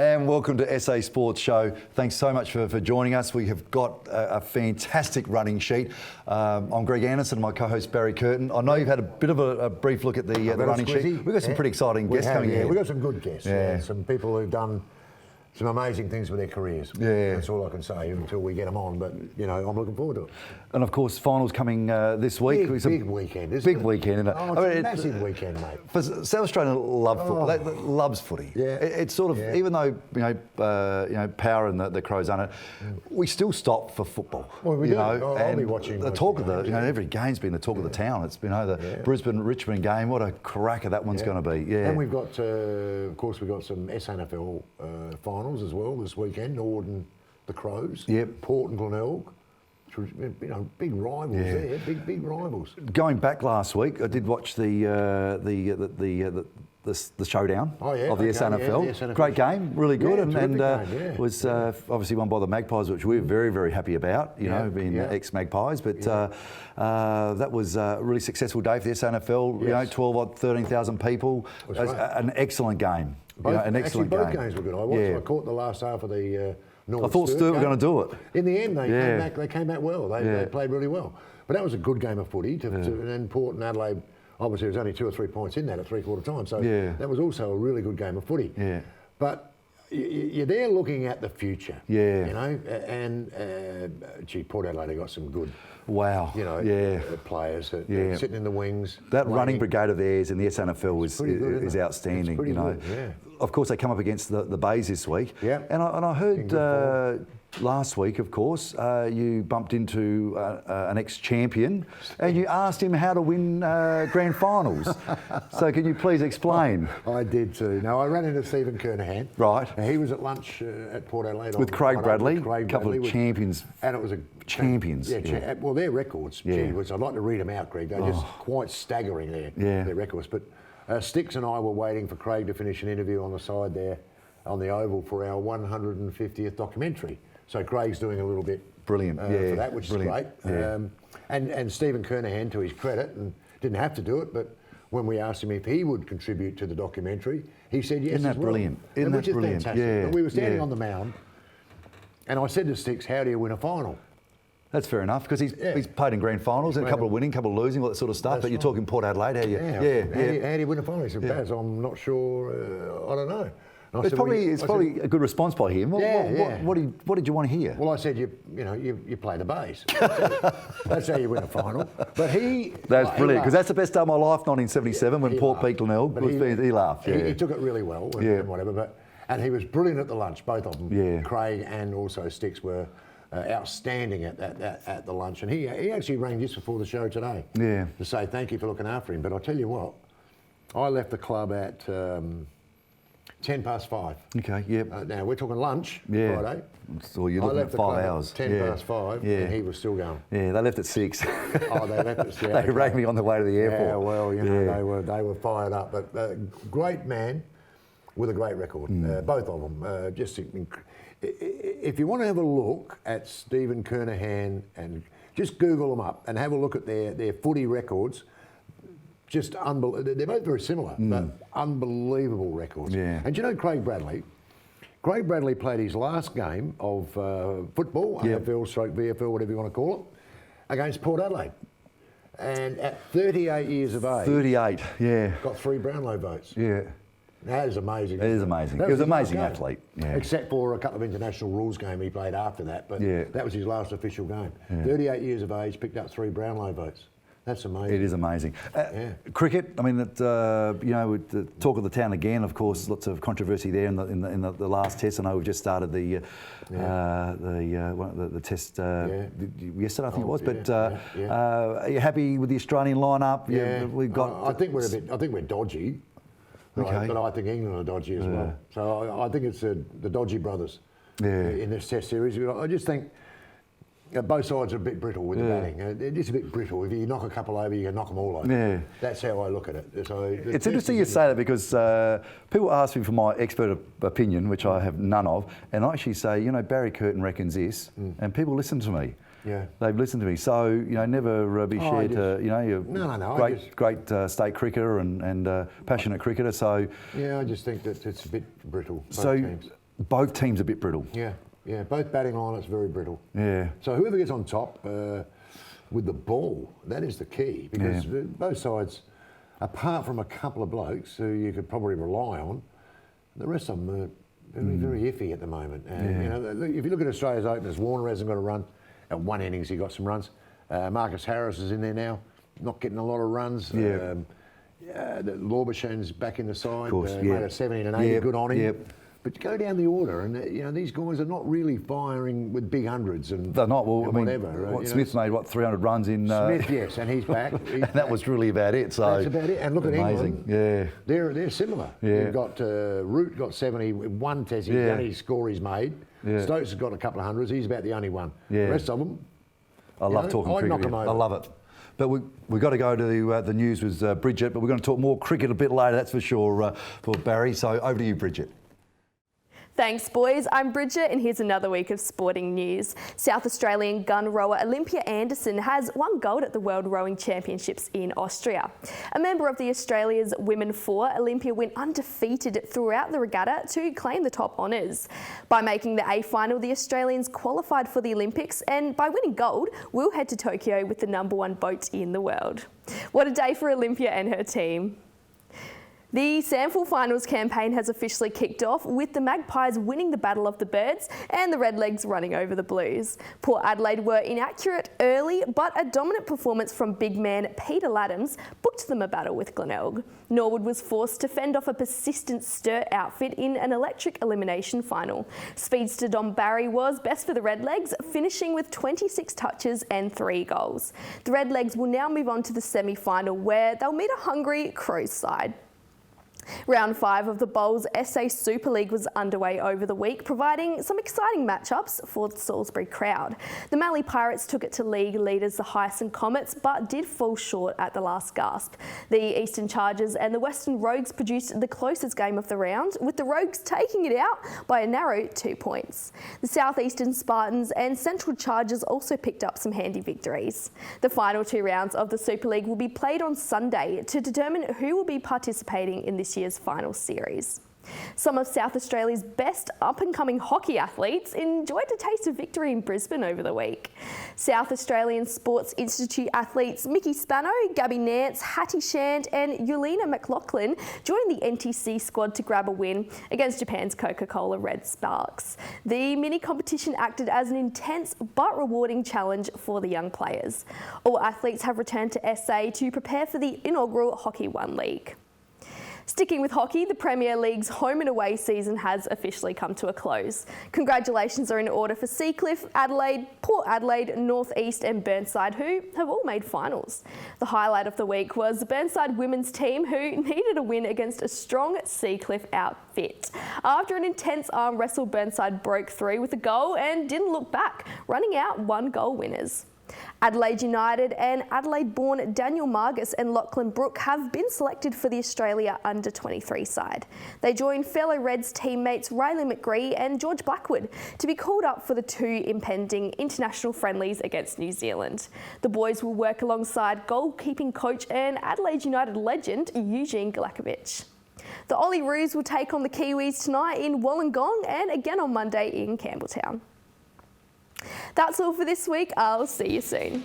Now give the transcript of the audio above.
And welcome to SA Sports Show. Thanks so much for joining us. We have got a fantastic running sheet. I'm Greg Anderson and my co-host Barry Curtin. I know you've had a bit of a brief look at the running sheet. We've got some pretty exciting guests coming in. We've got some good guests. Some people who've done some amazing things with their careers. That's all I can say until we get them on. But, you know, I'm looking forward to it. And, of course, finals coming this week. Big weekend, isn't it? Big weekend, isn't it? Oh, it's a massive weekend, mate. For South Australia loves footy. Yeah. It's sort of, even though, Power and the Crows aren't it, we still stop for football. Well, we do. I'll be watching the talk of the, every game's been the talk of the town. It's been the Brisbane-Richmond game. What a cracker that one's going to be. Yeah. And we've got, of course, we've got some SANFL finals as well this weekend. Nord and the Crows. Yep. Port and Glenelg. Big rivals there. Big rivals. Going back last week, I did watch the showdown of the SANFL. The SANFL. Great game, really good, and was obviously won by the Magpies, which we're very, very happy about. Being ex-Magpies, but that was a really successable day for the SANFL. 13,000 people. An excellent game. Both games were good. I watched. I caught the last half of the. I thought Sturt were going to do it. In the end, they came back well. They played really well. But that was a good game of footy. And then Port and Adelaide, obviously, there was only 2 or 3 points in that at three-quarter time. So that was also a really good game of footy. Yeah. But you're there looking at the future. Yeah. And Port Adelaide have got some good. Wow. Players sitting in the wings. That running brigade of theirs in the SANFL is outstanding. Good, Of course, they come up against the Bays this week. Yeah. And I heard last week, of course, you bumped into an ex-champion and you asked him how to win grand finals. So can you please explain? I did too. No, I ran into Stephen Kernahan. Right. He was at lunch at Port Adelaide. With Craig Bradley, a couple of champions. And it was champions. Well, their records, which I'd like to read them out, Greg. They're just quite staggering, their records. But Sticks and I were waiting for Craig to finish an interview on the side there, on the Oval, for our 150th documentary. So Craig's doing a little bit for that, which is great. Yeah. And Stephen Kernahan, to his credit, and didn't have to do it, but when we asked him if he would contribute to the documentary, he said yes. Isn't that brilliant? Which is fantastic. Yeah. But we were standing on the mound, and I said to Sticks, "How do you win a final?" That's fair enough, because he's played in grand finals, and a couple of winning, a couple of losing, all that sort of stuff. But you're talking Port Adelaide, how do you? How do you win a final? He said, "Baz, I'm not sure. I don't know." It's probably a good response by him. What did you want to hear? Well, I said, you play the bass. That's how you win a final. But that's brilliant, because that's the best day of my life, 1977, when Port beat Glenelg. He laughed. He took it really well, and whatever. And he was brilliant at the lunch, both of them. Yeah. Craig and also Sticks were outstanding at the lunch. And he actually rang just before the show today to say thank you for looking after him. But I'll tell you what, I left the club at 5:10. Okay, yep. Now, we're talking lunch Friday. So you're looking at 5 hours. 5:10, and he was still going. Yeah, they left at 6. Oh, they left at 6. They rang me on the way to the airport. Yeah, well, they were fired up. But great man with a great record, both of them. If you want to have a look at Stephen Kernahan, and just Google them up and have a look at their footy records. Just unbelievable. They're both very similar, but unbelievable records. Yeah. And you know Craig Bradley? Craig Bradley played his last game of football, AFL/VFL, whatever you want to call it, against Port Adelaide. And at 38 years of age... 38, got 3 Brownlow votes. Yeah. That is amazing. It is amazing. He was an amazing athlete. Yeah. Except for a couple of international rules games he played after that, but that was his last official game. 38 years of age, picked up 3 Brownlow votes. That's amazing. It is amazing. Cricket, I mean, with the talk of the town again, of course, lots of controversy there in the last test. I know we've just started the test yesterday, I think it was. But are you happy with the Australian lineup? Yeah, we've got. I think we're dodgy. Right, but I think England are dodgy as well. So I think it's the dodgy brothers in this test series. I just think. Both sides are a bit brittle with the batting. They're just a bit brittle. If you knock a couple over, you can knock them all over. Yeah. That's how I look at it. So it's interesting you say that, because people ask me for my expert opinion, which I have none of, and I actually say, Barry Curtin reckons this, and people listen to me. Yeah. They've listened to me. So, never be shared to, you're great state cricketer and passionate cricketer. So yeah, I just think that it's a bit brittle, both so teams. both teams a bit brittle. Yeah, both batting lineups very brittle. Yeah. So whoever gets on top with the ball, that is the key, because both sides, apart from a couple of blokes who you could probably rely on, the rest of them are very iffy at the moment. You know, if you look at Australia's openers, Warner hasn't got a run. At one innings, he got some runs. Marcus Harris is in there now, not getting a lot of runs. Laubuschagn's back in the side. Of course, made a 70 and 80, good on him. Yep. But go down the order, and you know these guys are not really firing with big hundreds and they're not. Well, and I mean, whatever. Smith made 300 runs in. Smith, yes, and he's back. And that was really about it. So that's about it. And look amazing. at England. They're similar. Yeah. You've got Root got 70, one test. He's the only score he's made. Yeah. Stokes has got a couple of hundreds. He's about the only one. Yeah. The rest of them. I love talking cricket. knock 'em over. I love it. But we've got to go to the news with Bridget, but we're going to talk more cricket a bit later, that's for sure, for Barry. So over to you, Bridget. Thanks, boys. I'm Bridget, and here's another week of sporting news. South Australian gun rower Olympia Anderson has won gold at the World Rowing Championships in Austria. A member of the Australia's Women Four, Olympia went undefeated throughout the regatta to claim the top honours. By making the A final, the Australians qualified for the Olympics, and by winning gold, will head to Tokyo with the #1 boat in the world. What a day for Olympia and her team. The SAMFL Finals campaign has officially kicked off, with the Magpies winning the Battle of the Birds and the Redlegs running over the Blues. Port Adelaide were inaccurate early, but a dominant performance from big man Peter Laddams booked them a battle with Glenelg. Norwood was forced to fend off a persistent Sturt outfit in an electric elimination final. Speedster Dom Barry was best for the Redlegs, finishing with 26 touches and 3 goals. The Redlegs will now move on to the semi-final, where they'll meet a hungry Crows side. Round 5 of the Bowls SA Super League was underway over the week, providing some exciting matchups for the Salisbury crowd. The Mallee Pirates took it to league leaders the Hyacinth Comets, but did fall short at the last gasp. The Eastern Chargers and the Western Rogues produced the closest game of the round, with the Rogues taking it out by a narrow 2 points. The Southeastern Spartans and Central Chargers also picked up some handy victories. The final 2 rounds of the Super League will be played on Sunday to determine who will be participating in this year's final series. Some of South Australia's best up-and-coming hockey athletes enjoyed a taste of victory in Brisbane over the week. South Australian Sports Institute athletes Mickey Spano, Gabby Nance, Hattie Shand and Yulina McLaughlin joined the NTC squad to grab a win against Japan's Coca-Cola Red Sparks. The mini competition acted as an intense but rewarding challenge for the young players. All athletes have returned to SA to prepare for the inaugural Hockey One League. Sticking with hockey, the Premier League's home and away season has officially come to a close. Congratulations are in order for Seacliff, Adelaide, Port Adelaide, North East and Burnside, who have all made finals. The highlight of the week was the Burnside women's team, who needed a win against a strong Seacliff outfit. After an intense arm wrestle, Burnside broke through with a goal and didn't look back, running out 1-goal winners. Adelaide United and Adelaide-born Daniel Margus and Lachlan Brooke have been selected for the Australia under-23 side. They join fellow Reds teammates Riley McGree and George Blackwood to be called up for the 2 impending international friendlies against New Zealand. The boys will work alongside goalkeeping coach and Adelaide United legend Eugene Galakovic. The Olyroos will take on the Kiwis tonight in Wollongong and again on Monday in Campbelltown. That's all for this week. I'll see you soon.